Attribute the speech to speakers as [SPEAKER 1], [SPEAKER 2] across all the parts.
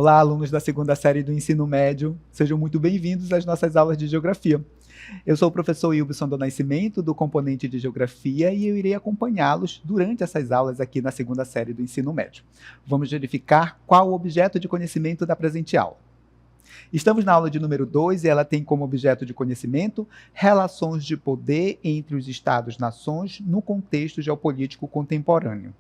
[SPEAKER 1] Olá, alunos da segunda série do ensino médio, sejam muito bem-vindos às nossas aulas de geografia. Eu sou o professor Wilson do Nascimento, do componente de geografia, e eu irei acompanhá-los durante essas aulas aqui na segunda série do ensino médio. Vamos verificar qual o objeto de conhecimento da presente aula. Estamos na aula de número 2 e ela tem como objeto de conhecimento relações de poder entre os Estados-nações no contexto geopolítico contemporâneo.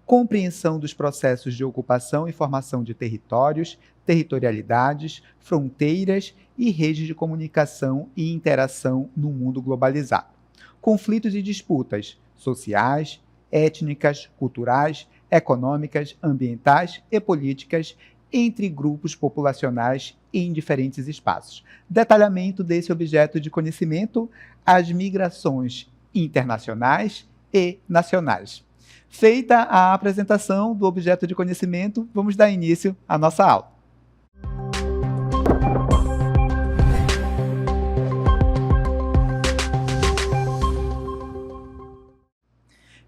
[SPEAKER 1] Compreensão dos processos de ocupação e formação de territórios, territorialidades, fronteiras e redes de comunicação e interação no mundo globalizado. Conflitos e disputas sociais, étnicas, culturais, econômicas, ambientais e políticas entre grupos populacionais em diferentes espaços. Detalhamento desse objeto de conhecimento, as migrações internacionais e nacionais. Feita a apresentação do objeto de conhecimento, vamos dar início à nossa aula.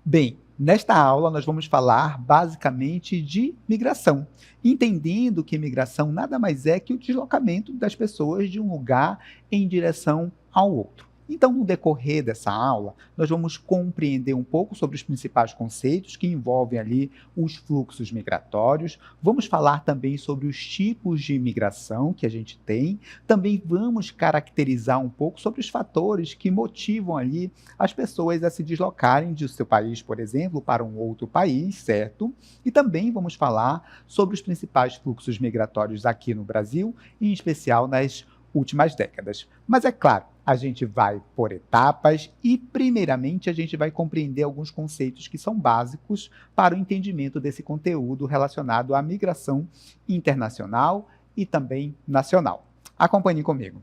[SPEAKER 1] Bem, nesta aula nós vamos falar basicamente de migração, entendendo que migração nada mais é que o deslocamento das pessoas de um lugar em direção ao outro. Então, no decorrer dessa aula, nós vamos compreender um pouco sobre os principais conceitos que envolvem ali os fluxos migratórios, vamos falar também sobre os tipos de imigração que a gente tem, também vamos caracterizar um pouco sobre os fatores que motivam ali as pessoas a se deslocarem de seu país, por exemplo, para um outro país, certo? E também vamos falar sobre os principais fluxos migratórios aqui no Brasil, em especial nas últimas décadas. Mas é claro, a gente vai por etapas e, primeiramente, a gente vai compreender alguns conceitos que são básicos para o entendimento desse conteúdo relacionado à migração internacional e também nacional. Acompanhe comigo.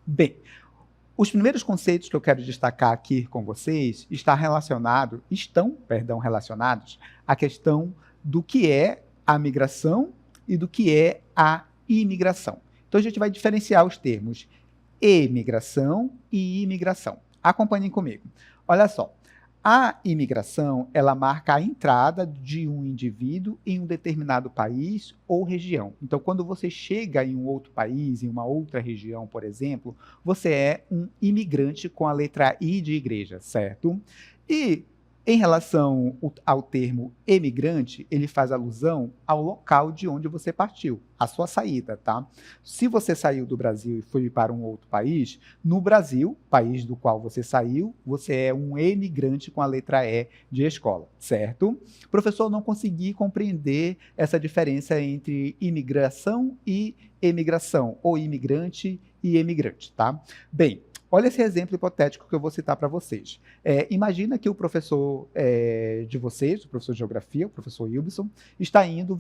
[SPEAKER 1] Bem, os primeiros conceitos que eu quero destacar aqui com vocês estão relacionados à questão do que é a migração e do que é a imigração. Então, a gente vai diferenciar os termos emigração e imigração. Acompanhem comigo. Olha só, a imigração, ela marca a entrada de um indivíduo em um determinado país ou região. Então, quando você chega em um outro país, em uma outra região, por exemplo, você é um imigrante com a letra I de igreja, certo? E em relação ao termo emigrante, ele faz alusão ao local de onde você partiu, a sua saída, tá? Se você saiu do Brasil e foi para um outro país, no Brasil, país do qual você saiu, você é um emigrante com a letra E de escola, certo? Professor, não consegui compreender essa diferença entre imigração e emigração, ou imigrante e emigrante, tá? Bem, olha esse exemplo hipotético que eu vou citar para vocês. Imagina que o professor de vocês, o professor de geografia, o professor Wilson, está indo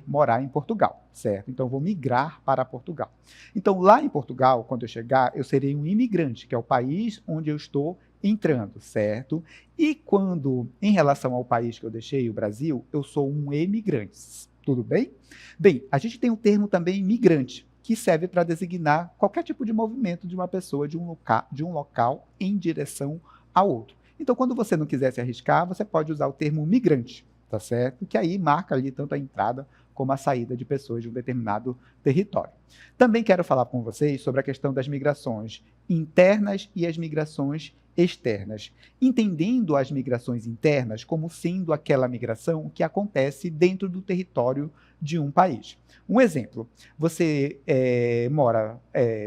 [SPEAKER 1] morar em Portugal, certo? Então, eu vou migrar para Portugal. Então, lá em Portugal, quando eu chegar, eu serei um imigrante, que é o país onde eu estou entrando, certo? E quando, em relação ao país que eu deixei, o Brasil, eu sou um emigrante, tudo bem? Bem, a gente tem um termo também migrante, que serve para designar qualquer tipo de movimento de uma pessoa de um local em direção a outro. Então, quando você não quiser se arriscar, você pode usar o termo migrante, tá certo? Que aí marca ali tanto a entrada como a saída de pessoas de um determinado território. Também quero falar com vocês sobre a questão das migrações internas e as migrações externas, entendendo as migrações internas como sendo aquela migração que acontece dentro do território de um país. Um exemplo, você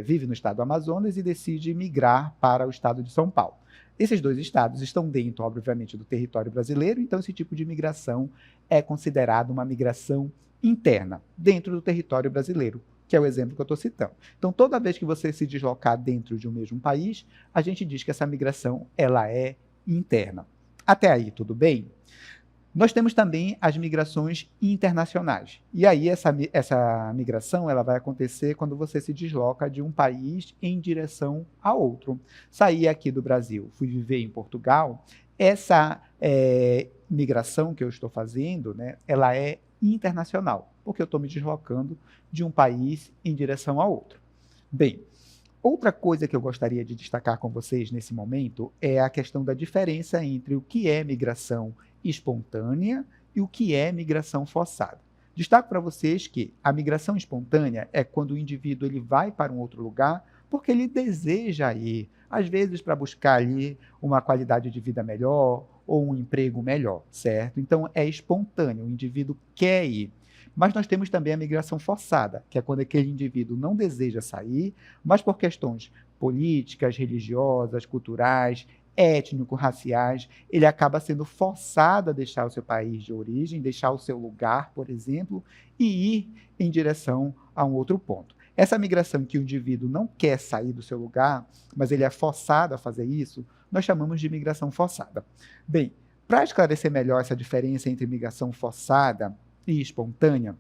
[SPEAKER 1] vive no estado do Amazonas e decide migrar para o estado de São Paulo. Esses dois estados estão dentro, obviamente, do território brasileiro, então esse tipo de migração é considerado uma migração interna, dentro do território brasileiro, que é o exemplo que eu estou citando. Então, toda vez que você se deslocar dentro de um mesmo país, a gente diz que essa migração ela é interna. Até aí, tudo bem? Nós temos também as migrações internacionais. E aí, essa migração ela vai acontecer quando você se desloca de um país em direção a outro. Saí aqui do Brasil, fui viver em Portugal, essa migração que eu estou fazendo, né, ela é internacional, porque eu estou me deslocando de um país em direção a outro. Bem, outra coisa que eu gostaria de destacar com vocês nesse momento é a questão da diferença entre o que é migração espontânea e o que é migração forçada. Destaco para vocês que a migração espontânea é quando o indivíduo ele vai para um outro lugar porque ele deseja ir, às vezes para buscar ali uma qualidade de vida melhor ou um emprego melhor, certo? Então é espontâneo, o indivíduo quer ir. Mas nós temos também a migração forçada, que é quando aquele indivíduo não deseja sair, mas por questões políticas, religiosas, culturais, étnico-raciais, ele acaba sendo forçado a deixar o seu país de origem, deixar o seu lugar, por exemplo, e ir em direção a um outro ponto. Essa migração que o indivíduo não quer sair do seu lugar, mas ele é forçado a fazer isso, nós chamamos de migração forçada. Bem, para esclarecer melhor essa diferença entre migração forçada e espontânea,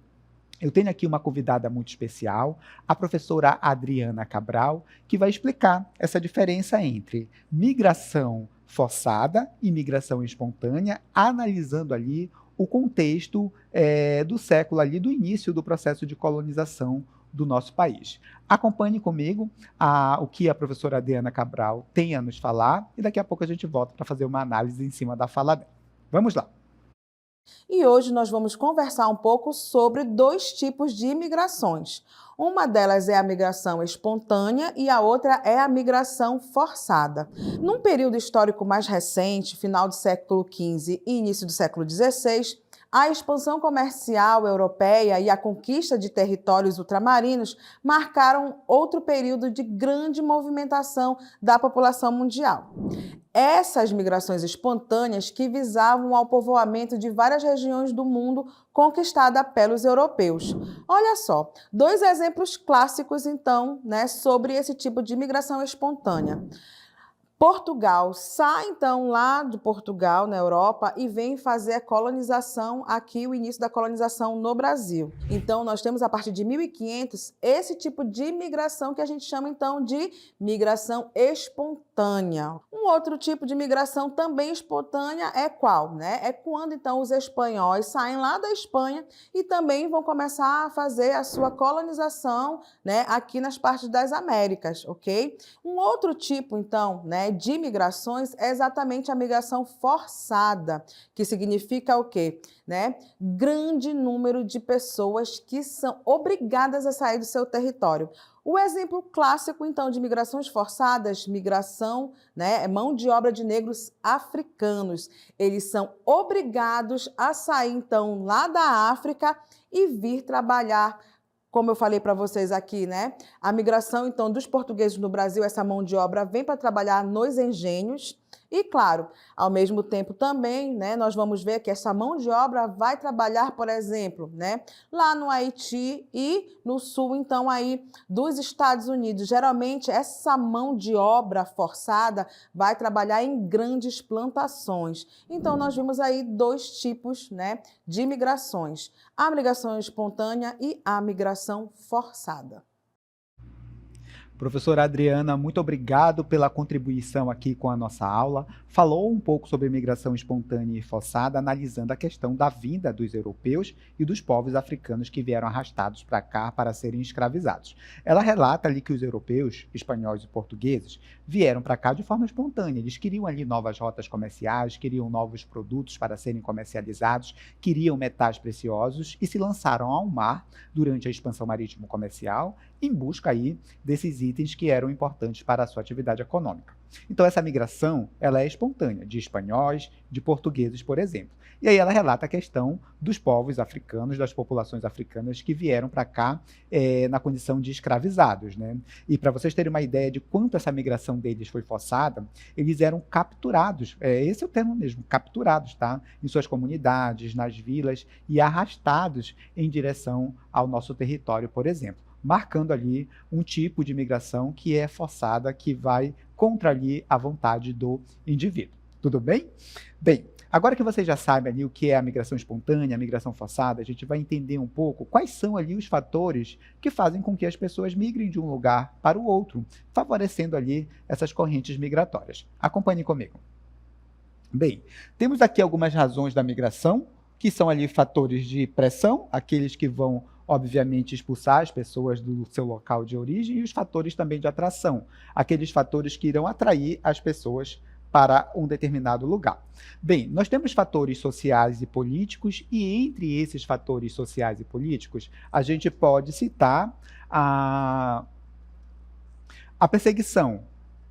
[SPEAKER 1] eu tenho aqui uma convidada muito especial, a professora Adriana Cabral, que vai explicar essa diferença entre migração forçada e migração espontânea, analisando ali o contexto do século ali, do início do processo de colonização do nosso país. Acompanhe comigo o que a professora Adriana Cabral tem a nos falar e daqui a pouco a gente volta para fazer uma análise em cima da fala dela. Vamos lá!
[SPEAKER 2] E hoje nós vamos conversar um pouco sobre dois tipos de imigrações. Uma delas é a migração espontânea e a outra é a migração forçada. Num período histórico mais recente, final do século XV e início do século XVI, a expansão comercial europeia e a conquista de territórios ultramarinos marcaram outro período de grande movimentação da população mundial. Essas migrações espontâneas que visavam ao povoamento de várias regiões do mundo conquistada pelos europeus. Olha só, dois exemplos clássicos, então, sobre esse tipo de migração espontânea. Portugal sai, então, lá de Portugal, na Europa, e vem fazer a colonização aqui, o início da colonização no Brasil. Então, nós temos, a partir de 1500, esse tipo de migração que a gente chama, então, de migração espontânea. Um outro tipo de migração também espontânea é qual? É quando, então, os espanhóis saem lá da Espanha e também vão começar a fazer a sua colonização, aqui nas partes das Américas, ok? Um outro tipo, então, de migrações é exatamente a migração forçada, que significa o quê? Grande número de pessoas que são obrigadas a sair do seu território. O exemplo clássico, então, de migrações forçadas, migração, mão de obra de negros africanos. Eles são obrigados a sair, então, lá da África e vir trabalhar. Como eu falei para vocês aqui, a migração, então, dos portugueses no Brasil, essa mão de obra vem para trabalhar nos engenhos e, claro, ao mesmo tempo também, nós vamos ver que essa mão de obra vai trabalhar, por exemplo, lá no Haiti e no sul, então, aí dos Estados Unidos. Geralmente, essa mão de obra forçada vai trabalhar em grandes plantações. Então, nós vimos aí dois tipos, de migrações. A migração espontânea e a migração forçada.
[SPEAKER 1] Professora Adriana, muito obrigado pela contribuição aqui com a nossa aula. Falou um pouco sobre migração espontânea e forçada, analisando a questão da vinda dos europeus e dos povos africanos que vieram arrastados para cá para serem escravizados. Ela relata ali que os europeus, espanhóis e portugueses, vieram para cá de forma espontânea. Eles queriam ali novas rotas comerciais, queriam novos produtos para serem comercializados, queriam metais preciosos e se lançaram ao mar durante a expansão marítimo-comercial em busca aí desses itens que eram importantes para a sua atividade econômica. Então essa migração, ela é espontânea, de espanhóis, de portugueses, por exemplo. E aí ela relata a questão dos povos africanos, das populações africanas que vieram para cá na condição de escravizados, E para vocês terem uma ideia de quanto essa migração deles foi forçada, eles eram capturados, esse é o termo mesmo, capturados, tá? Em suas comunidades, nas vilas e arrastados em direção ao nosso território, por exemplo, marcando ali um tipo de migração que é forçada, que vai contra ali a vontade do indivíduo. Tudo bem? Bem, agora que você já sabe ali o que é a migração espontânea, a migração forçada, a gente vai entender um pouco quais são ali os fatores que fazem com que as pessoas migrem de um lugar para o outro, favorecendo ali essas correntes migratórias. Acompanhe comigo. Bem, temos aqui algumas razões da migração, que são ali fatores de pressão, aqueles que vão obviamente expulsar as pessoas do seu local de origem, e os fatores também de atração, aqueles fatores que irão atrair as pessoas para um determinado lugar. Bem, nós temos fatores sociais e políticos, e entre esses fatores sociais e políticos, a gente pode citar a perseguição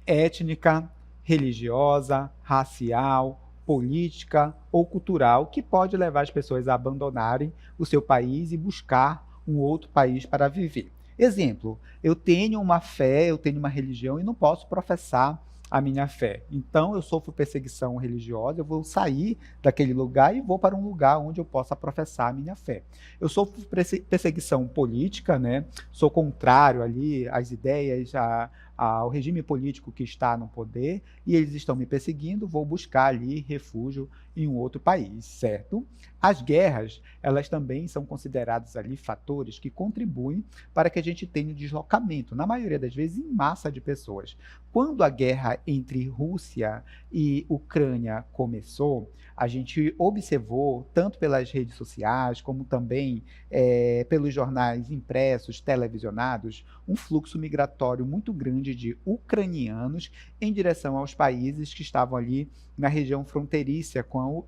[SPEAKER 1] étnica, religiosa, racial, política ou cultural, que pode levar as pessoas a abandonarem o seu país e buscar um outro país para viver. Exemplo, eu tenho uma fé, eu tenho uma religião e não posso professar a minha fé. Então, eu sofro perseguição religiosa, eu vou sair daquele lugar e vou para um lugar onde eu possa professar a minha fé. Eu sofro perseguição política, né? Sou contrário ali às ideias, ao regime político que está no poder, e eles estão me perseguindo, vou buscar ali refúgio em um outro país, certo? As guerras, elas também são consideradas ali fatores que contribuem para que a gente tenha um deslocamento, na maioria das vezes em massa de pessoas. Quando a guerra entre Rússia e Ucrânia começou, a gente observou, tanto pelas redes sociais, como também pelos jornais impressos, televisionados, um fluxo migratório muito grande de ucranianos em direção aos países que estavam ali na região fronteiriça com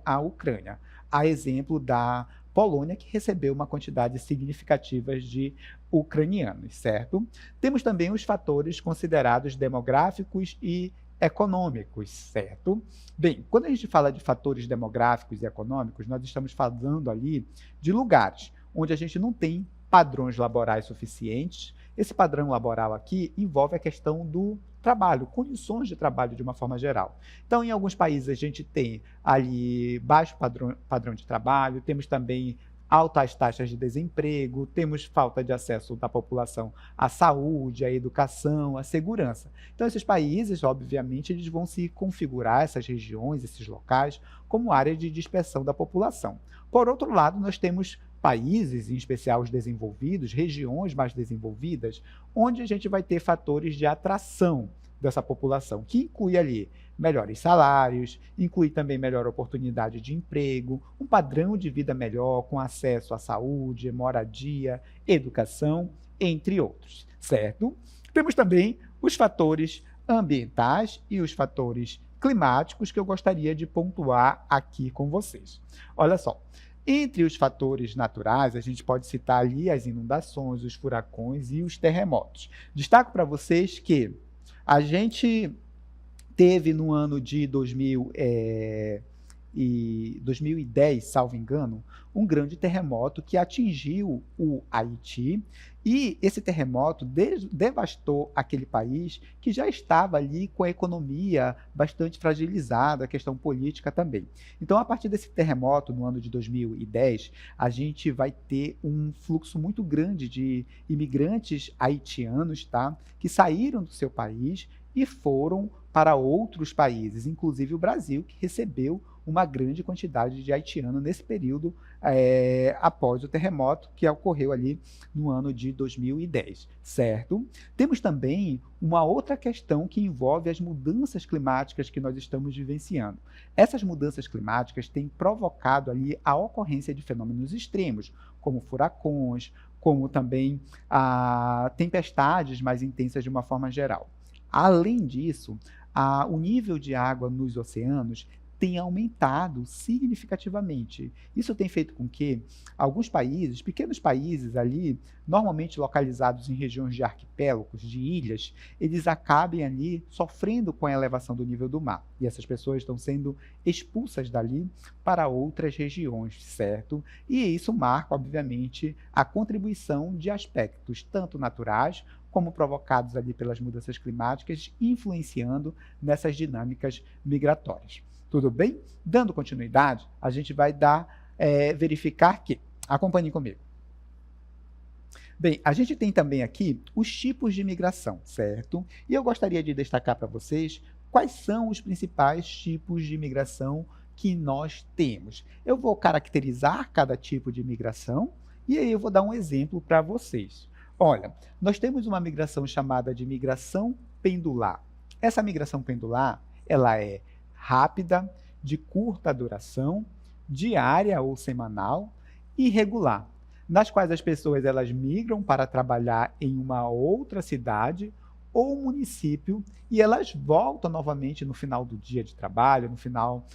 [SPEAKER 1] a Ucrânia. A exemplo da Polônia, que recebeu uma quantidade significativa de ucranianos, certo? Temos também os fatores considerados demográficos e econômicos, certo? Bem, quando a gente fala de fatores demográficos e econômicos, nós estamos falando ali de lugares onde a gente não tem padrões laborais suficientes. Esse padrão laboral aqui envolve a questão do trabalho, condições de trabalho de uma forma geral. Então, em alguns países a gente tem ali baixo padrão de trabalho, temos também altas taxas de desemprego, temos falta de acesso da população à saúde, à educação, à segurança. Então, esses países, obviamente, eles vão se configurar, essas regiões, esses locais, como área de dispersão da população. Por outro lado, nós temos países, em especial os desenvolvidos, regiões mais desenvolvidas, onde a gente vai ter fatores de atração dessa população, que inclui ali melhores salários, inclui também melhor oportunidade de emprego, um padrão de vida melhor, com acesso à saúde, moradia, educação, entre outros, certo? Temos também os fatores ambientais e os fatores climáticos que eu gostaria de pontuar aqui com vocês. Olha só, entre os fatores naturais, a gente pode citar ali as inundações, os furacões e os terremotos. Destaco para vocês que a gente teve no ano de 2010, salvo engano, um grande terremoto que atingiu o Haiti, e esse terremoto devastou aquele país que já estava ali com a economia bastante fragilizada, a questão política também. Então, a partir desse terremoto, no ano de 2010, a gente vai ter um fluxo muito grande de imigrantes haitianos, tá, que saíram do seu país e foram para outros países, inclusive o Brasil, que recebeu uma grande quantidade de haitianos nesse período após o terremoto que ocorreu ali no ano de 2010, certo? Temos também uma outra questão que envolve as mudanças climáticas que nós estamos vivenciando. Essas mudanças climáticas têm provocado ali a ocorrência de fenômenos extremos, como furacões, como também tempestades mais intensas de uma forma geral. Além disso, o nível de água nos oceanos tem aumentado significativamente. Isso tem feito com que alguns países, pequenos países ali, normalmente localizados em regiões de arquipélagos, de ilhas, eles acabem ali sofrendo com a elevação do nível do mar. E essas pessoas estão sendo expulsas dali para outras regiões, certo? E isso marca, obviamente, a contribuição de aspectos tanto naturais como provocados ali pelas mudanças climáticas, influenciando nessas dinâmicas migratórias. Tudo bem? Dando continuidade, a gente vai verificar que, acompanhem comigo. Bem, a gente tem também aqui os tipos de migração, certo? E eu gostaria de destacar para vocês quais são os principais tipos de migração que nós temos. Eu vou caracterizar cada tipo de migração e aí eu vou dar um exemplo para vocês. Olha, nós temos uma migração chamada de migração pendular. Essa migração pendular, ela é rápida, de curta duração, diária ou semanal e regular, nas quais as pessoas elas migram para trabalhar em uma outra cidade ou município e elas voltam novamente no final do dia de trabalho, no final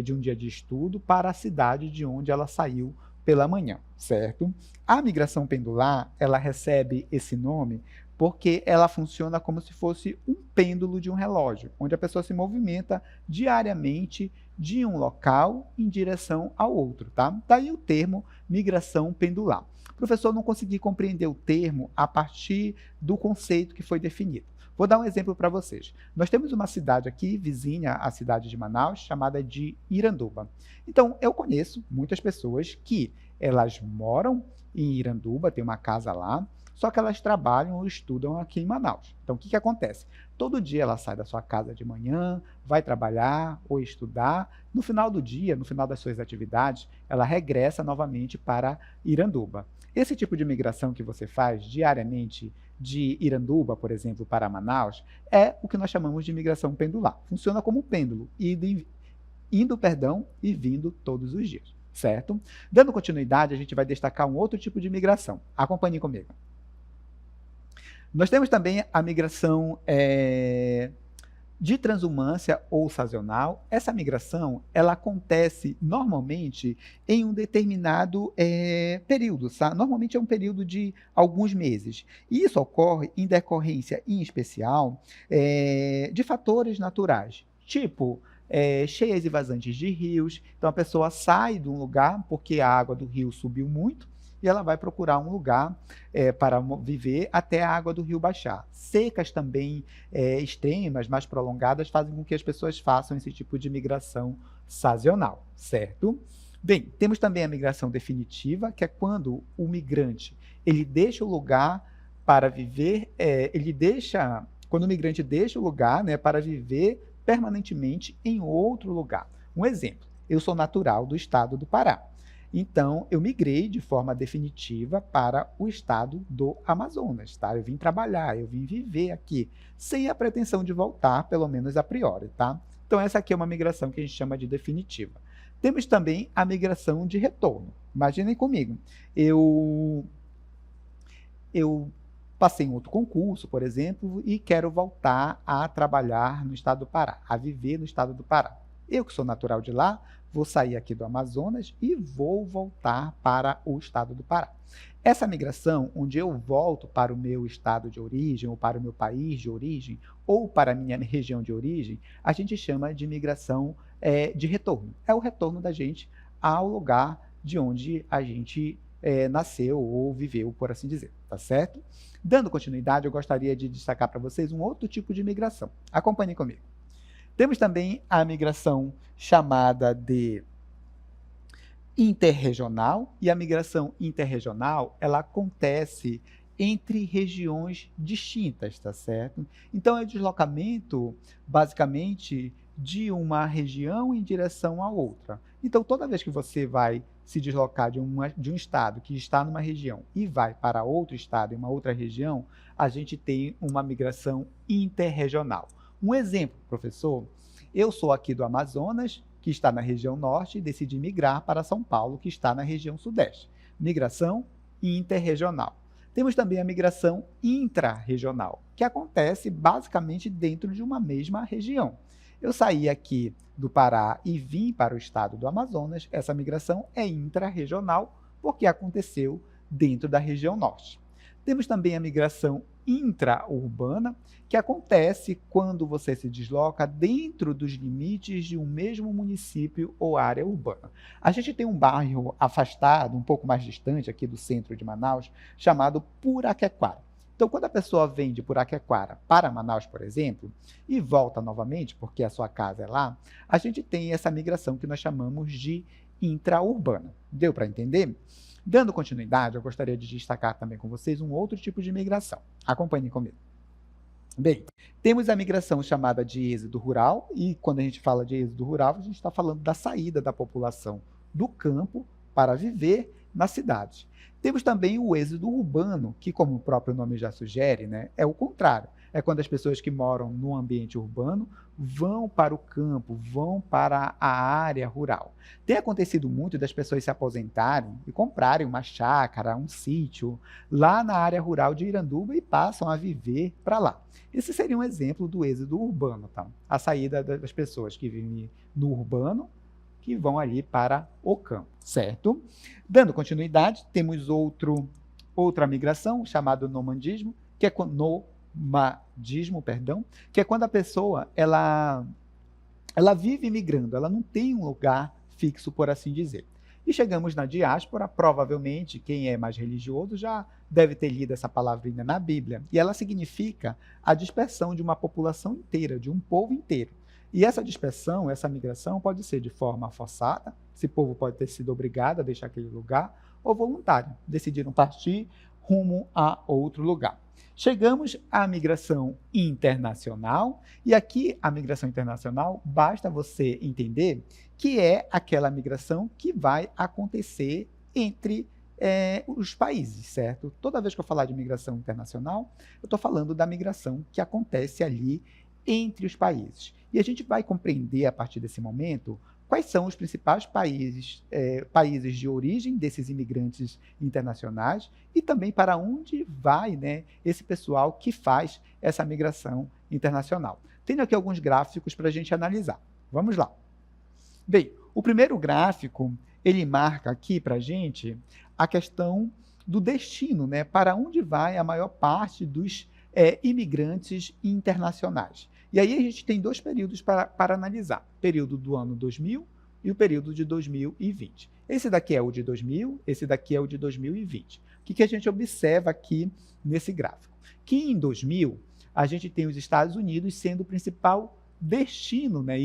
[SPEAKER 1] de um dia de estudo, para a cidade de onde ela saiu pela manhã, certo? A migração pendular, ela recebe esse nome porque ela funciona como se fosse um pêndulo de um relógio, onde a pessoa se movimenta diariamente de um local em direção ao outro, tá? Daí o termo migração pendular. Professor, não consegui compreender o termo a partir do conceito que foi definido. Vou dar um exemplo para vocês. Nós temos uma cidade aqui, vizinha à cidade de Manaus, chamada de Iranduba. Então, eu conheço muitas pessoas que elas moram em Iranduba, tem uma casa lá, só que elas trabalham ou estudam aqui em Manaus. Então, o que acontece? Todo dia ela sai da sua casa de manhã, vai trabalhar ou estudar. No final do dia, no final das suas atividades, ela regressa novamente para Iranduba. Esse tipo de migração que você faz diariamente de Iranduba, por exemplo, para Manaus, é o que nós chamamos de migração pendular. Funciona como um pêndulo, indo e vindo todos os dias, certo? Dando continuidade, a gente vai destacar um outro tipo de migração. Acompanhe comigo. Nós temos também a migração de transumância ou sazonal. Essa migração, ela acontece normalmente em um determinado período, tá? Normalmente é um período de alguns meses. E isso ocorre em decorrência, em especial, de fatores naturais, tipo cheias e vazantes de rios. Então a pessoa sai de um lugar porque a água do rio subiu muito, e ela vai procurar um lugar para viver até a água do rio baixar. Secas também extremas, mais prolongadas, fazem com que as pessoas façam esse tipo de migração sazonal, certo? Bem, temos também a migração definitiva, que é quando o migrante ele deixa o lugar para viver, quando o migrante deixa o lugar, né, para viver permanentemente em outro lugar. Um exemplo, eu sou natural do estado do Pará. Então, eu migrei de forma definitiva para o estado do Amazonas, tá? Eu vim trabalhar, eu vim viver aqui, sem a pretensão de voltar, pelo menos a priori, tá? Então, essa aqui é uma migração que a gente chama de definitiva. Temos também a migração de retorno. Imaginem comigo, eu passei em outro concurso, por exemplo, e quero voltar a trabalhar no estado do Pará, a viver no estado do Pará. Eu, que sou natural de lá, vou sair aqui do Amazonas e vou voltar para o estado do Pará. Essa migração, onde eu volto para o meu estado de origem, ou para o meu país de origem, ou para a minha região de origem, a gente chama de migração de retorno. É o retorno da gente ao lugar de onde a gente nasceu ou viveu, por assim dizer, tá certo? Dando continuidade, eu gostaria de destacar para vocês um outro tipo de migração. Acompanhem comigo. Temos também a migração chamada de interregional, e a migração interregional, ela acontece entre regiões distintas, tá certo? Então, é o deslocamento, basicamente, de uma região em direção a outra. Então, toda vez que você vai se deslocar de um estado que está numa região e vai para outro estado em uma outra região, a gente tem uma migração interregional. Um exemplo, professor, eu sou aqui do Amazonas, que está na região norte, e decidi migrar para São Paulo, que está na região sudeste. Migração interregional. Temos também a migração intrarregional, que acontece basicamente dentro de uma mesma região. Eu saí aqui do Pará e vim para o estado do Amazonas, essa migração é intrarregional, porque aconteceu dentro da região norte. Temos também a migração intraurbana, que acontece quando você se desloca dentro dos limites de um mesmo município ou área urbana. A gente tem um bairro afastado, um pouco mais distante aqui do centro de Manaus, chamado Puraquequara. Então, quando a pessoa vem de Puraquequara para Manaus, por exemplo, e volta novamente, porque a sua casa é lá, a gente tem essa migração que nós chamamos de intraurbana. Deu para entender? Dando continuidade, eu gostaria de destacar também com vocês um outro tipo de migração. Acompanhem comigo. Bem, temos a migração chamada de êxodo rural, e quando a gente fala de êxodo rural, a gente está falando da saída da população do campo para viver nas cidades. Temos também o êxodo urbano, que, como o próprio nome já sugere, né, é o contrário. é quando as pessoas que moram no ambiente urbano vão para o campo, vão para a área rural. Tem acontecido muito das pessoas se aposentarem e comprarem uma chácara, um sítio lá na área rural de Iranduba e passam a viver para lá. Esse seria um exemplo do êxodo urbano, tá? A saída das pessoas que vivem no urbano, que vão ali para o campo, certo? Dando continuidade, temos outra migração, chamada nomadismo, que é que é quando a pessoa ela vive migrando, ela não tem um lugar fixo, por assim dizer. E chegamos na diáspora, provavelmente quem é mais religioso já deve ter lido essa palavrinha na Bíblia, e ela significa a dispersão de uma população inteira, de um povo inteiro. E essa dispersão, essa migração pode ser de forma forçada, esse povo pode ter sido obrigado a deixar aquele lugar, ou voluntário, decidiram partir rumo a outro lugar. Chegamos à migração internacional, e aqui a migração internacional, basta você entender que é aquela migração que vai acontecer entre os países, certo? Toda vez que eu falar de migração internacional, eu estou falando da migração que acontece ali entre os países. E a gente vai compreender a partir desse momento quais são os principais países de origem desses imigrantes internacionais e também para onde vai, né, esse pessoal que faz essa migração internacional. Tenho aqui alguns gráficos para a gente analisar. Vamos lá. Bem, o primeiro gráfico, ele marca aqui para a gente a questão do destino, né, para onde vai a maior parte dos imigrantes internacionais. E aí a gente tem dois períodos para analisar, o período do ano 2000 e o período de 2020. Esse daqui é o de 2000, esse daqui é o de 2020. O que a gente observa aqui nesse gráfico? Que em 2000, a gente tem os Estados Unidos sendo o principal destino, né,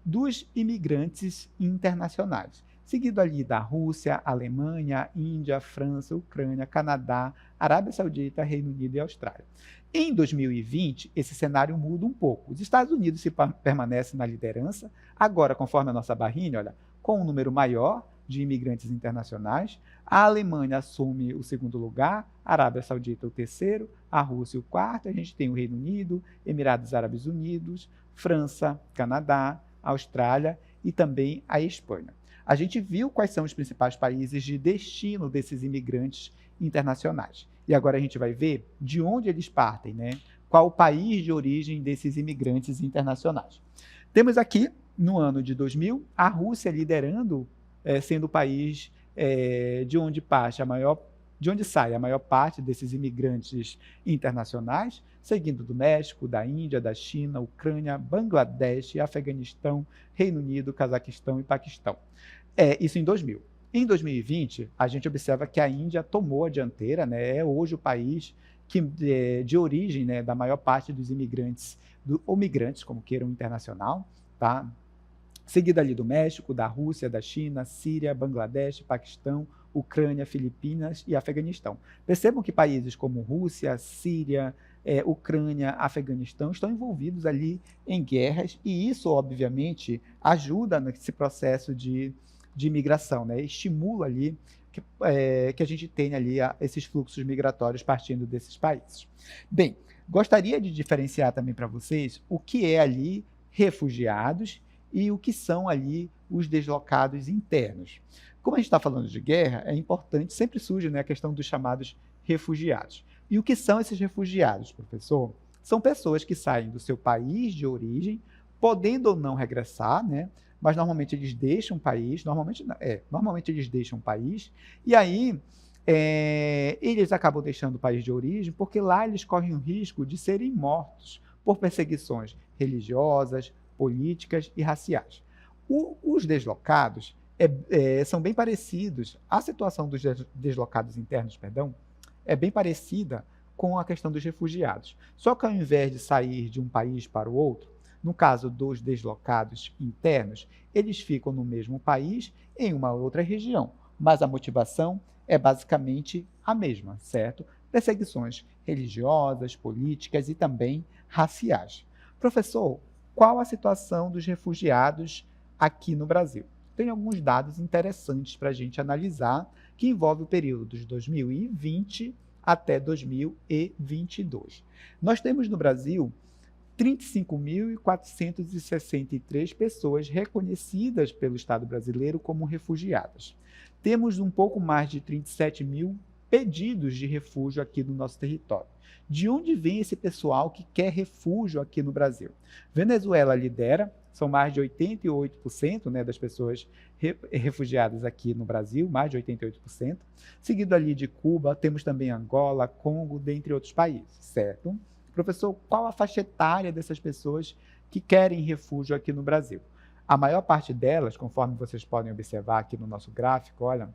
[SPEAKER 1] dos imigrantes internacionais. Seguido ali da Rússia, Alemanha, Índia, França, Ucrânia, Canadá, Arábia Saudita, Reino Unido e Austrália. Em 2020, esse cenário muda um pouco. Os Estados Unidos permanecem na liderança, agora, conforme a nossa barrinha, olha, com um número maior de imigrantes internacionais. A Alemanha assume o segundo lugar, a Arábia Saudita o terceiro, a Rússia o quarto, a gente tem o Reino Unido, Emirados Árabes Unidos, França, Canadá, Austrália e também a Espanha. A gente viu quais são os principais países de destino desses imigrantes internacionais. E agora a gente vai ver de onde eles partem, né? Qual o país de origem desses imigrantes internacionais. Temos aqui, no ano de 2000, a Rússia liderando, sendo o país de onde sai a maior parte desses imigrantes internacionais, seguindo do México, da Índia, da China, Ucrânia, Bangladesh, Afeganistão, Reino Unido, Cazaquistão e Paquistão. Isso em 2000. Em 2020, a gente observa que a Índia tomou a dianteira, né? É hoje o país de origem, né, da maior parte dos imigrantes, ou migrantes, como queiram, internacional, tá? Seguida ali do México, da Rússia, da China, Síria, Bangladesh, Paquistão, Ucrânia, Filipinas e Afeganistão. Percebam que países como Rússia, Síria, Ucrânia, Afeganistão estão envolvidos ali em guerras, e isso, obviamente, ajuda nesse processo de imigração, né? Estimula ali que a gente tenha ali esses fluxos migratórios partindo desses países. Bem, gostaria de diferenciar também para vocês o que é ali refugiados e o que são ali os deslocados internos. Como a gente está falando de guerra, é importante, sempre surge, né, a questão dos chamados refugiados. E o que são esses refugiados, professor? São pessoas que saem do seu país de origem, podendo ou não regressar, né? Mas normalmente eles deixam o país, normalmente eles deixam o país, e aí eles acabam deixando o país de origem porque lá eles correm o risco de serem mortos por perseguições religiosas, políticas e raciais. Os deslocados são bem parecidos, a situação dos deslocados internos, é bem parecida com a questão dos refugiados. Só que ao invés de sair de um país para o outro, no caso dos deslocados internos, eles ficam no mesmo país, em uma outra região, mas a motivação é basicamente a mesma, certo? Perseguições religiosas, políticas e também raciais. Professor, qual a situação dos refugiados aqui no Brasil? Tem alguns dados interessantes para a gente analisar, que envolve o período de 2020 até 2022. Nós temos no Brasil 35.463 pessoas reconhecidas pelo Estado brasileiro como refugiadas. Temos um pouco mais de 37 mil pedidos de refúgio aqui no nosso território. De onde vem esse pessoal que quer refúgio aqui no Brasil? Venezuela lidera, são mais de 88%, né, das pessoas refugiadas aqui no Brasil, mais de 88%. Seguido ali de Cuba, temos também Angola, Congo, dentre outros países, certo? Professor, qual a faixa etária dessas pessoas que querem refúgio aqui no Brasil? A maior parte delas, conforme vocês podem observar aqui no nosso gráfico, olha,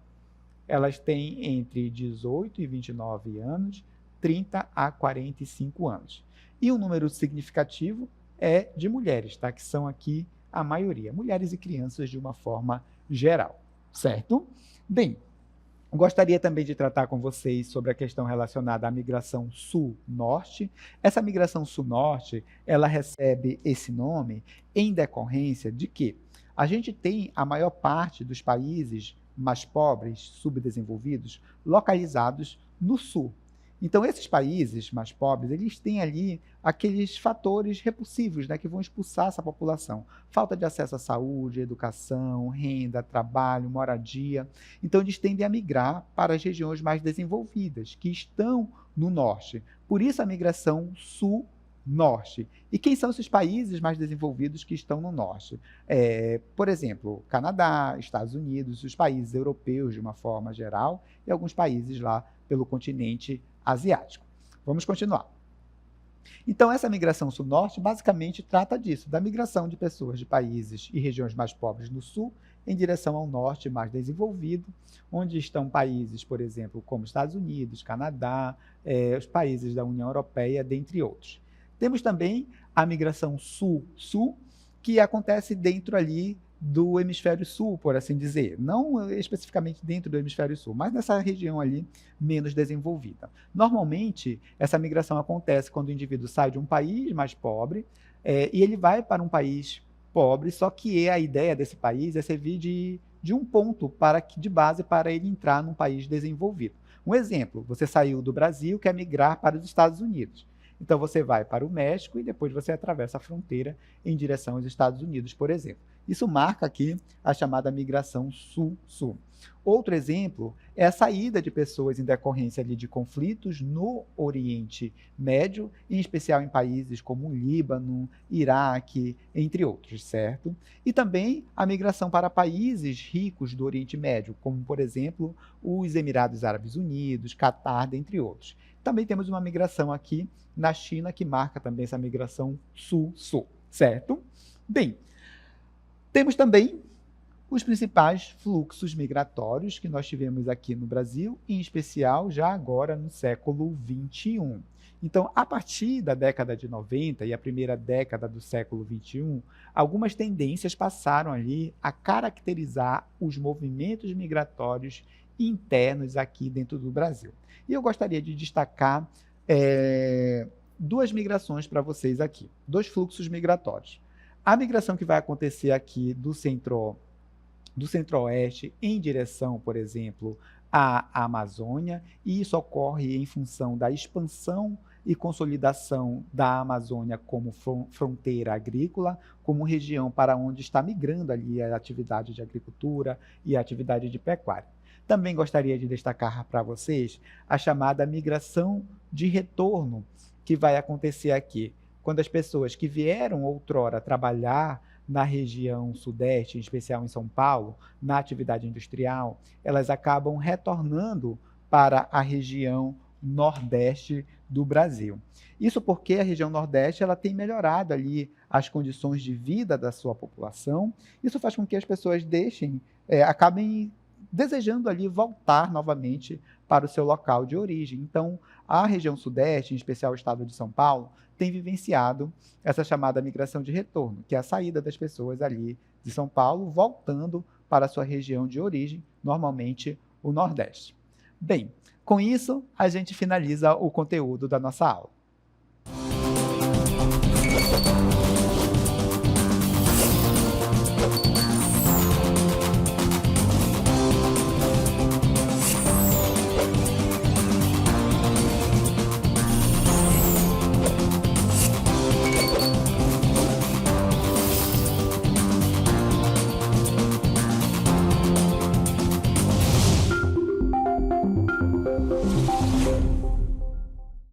[SPEAKER 1] elas têm entre 18 e 29 anos, 30 a 45 anos. E um número significativo é de mulheres, tá? Que são aqui a maioria, mulheres e crianças de uma forma geral, certo? Bem, gostaria também de tratar com vocês sobre a questão relacionada à migração sul-norte. Essa migração sul-norte, ela recebe esse nome em decorrência de que a gente tem a maior parte dos países mais pobres, subdesenvolvidos, localizados no sul. Então, esses países mais pobres, eles têm ali aqueles fatores repulsivos, né, que vão expulsar essa população. Falta de acesso à saúde, educação, renda, trabalho, moradia. Então, eles tendem a migrar para as regiões mais desenvolvidas, que estão no norte. Por isso, a migração sul-norte. E quem são esses países mais desenvolvidos que estão no norte? Por exemplo, Canadá, Estados Unidos, os países europeus de uma forma geral e alguns países lá pelo continente asiático. Vamos continuar. Então, essa migração sul-norte basicamente trata disso, da migração de pessoas de países e regiões mais pobres no sul em direção ao norte mais desenvolvido, onde estão países, por exemplo, como Estados Unidos, Canadá, os países da União Europeia, dentre outros. Temos também a migração sul-sul, que acontece dentro ali do hemisfério sul, por assim dizer. Não especificamente dentro do hemisfério sul, mas nessa região ali menos desenvolvida. Normalmente, essa migração acontece quando o indivíduo sai de um país mais pobre e ele vai para um país pobre, só que a ideia desse país é servir de um ponto de base para ele entrar num país desenvolvido. Um exemplo, você saiu do Brasil, quer migrar para os Estados Unidos. Então, você vai para o México e depois você atravessa a fronteira em direção aos Estados Unidos, por exemplo. Isso marca aqui a chamada migração sul-sul. Outro exemplo é a saída de pessoas em decorrência ali de conflitos no Oriente Médio, em especial em países como o Líbano, Iraque, entre outros, certo? E também a migração para países ricos do Oriente Médio, como, por exemplo, os Emirados Árabes Unidos, Catar, dentre outros. Também temos uma migração aqui na China, que marca também essa migração sul-sul, certo? Bem, temos também os principais fluxos migratórios que nós tivemos aqui no Brasil, em especial já agora no século XXI. Então, a partir da década de 90 e a primeira década do século XXI, algumas tendências passaram ali a caracterizar os movimentos migratórios internos aqui dentro do Brasil. E eu gostaria de destacar duas migrações para vocês aqui, dois fluxos migratórios. A migração que vai acontecer aqui do centro-oeste em direção, por exemplo, à Amazônia, e isso ocorre em função da expansão e consolidação da Amazônia como fronteira agrícola, como região para onde está migrando ali a atividade de agricultura e a atividade de pecuária. Também gostaria de destacar para vocês a chamada migração de retorno, que vai acontecer aqui, quando as pessoas que vieram outrora trabalhar na região sudeste, em especial em São Paulo, na atividade industrial, elas acabam retornando para a região nordeste do Brasil. Isso porque a região nordeste ela tem melhorado ali as condições de vida da sua população. Isso faz com que as pessoas acabem desejando ali voltar novamente para o seu local de origem. Então, a região sudeste, em especial o estado de São Paulo, tem vivenciado essa chamada migração de retorno, que é a saída das pessoas ali de São Paulo, voltando para a sua região de origem, normalmente o Nordeste. Bem, com isso, a gente finaliza o conteúdo da nossa aula.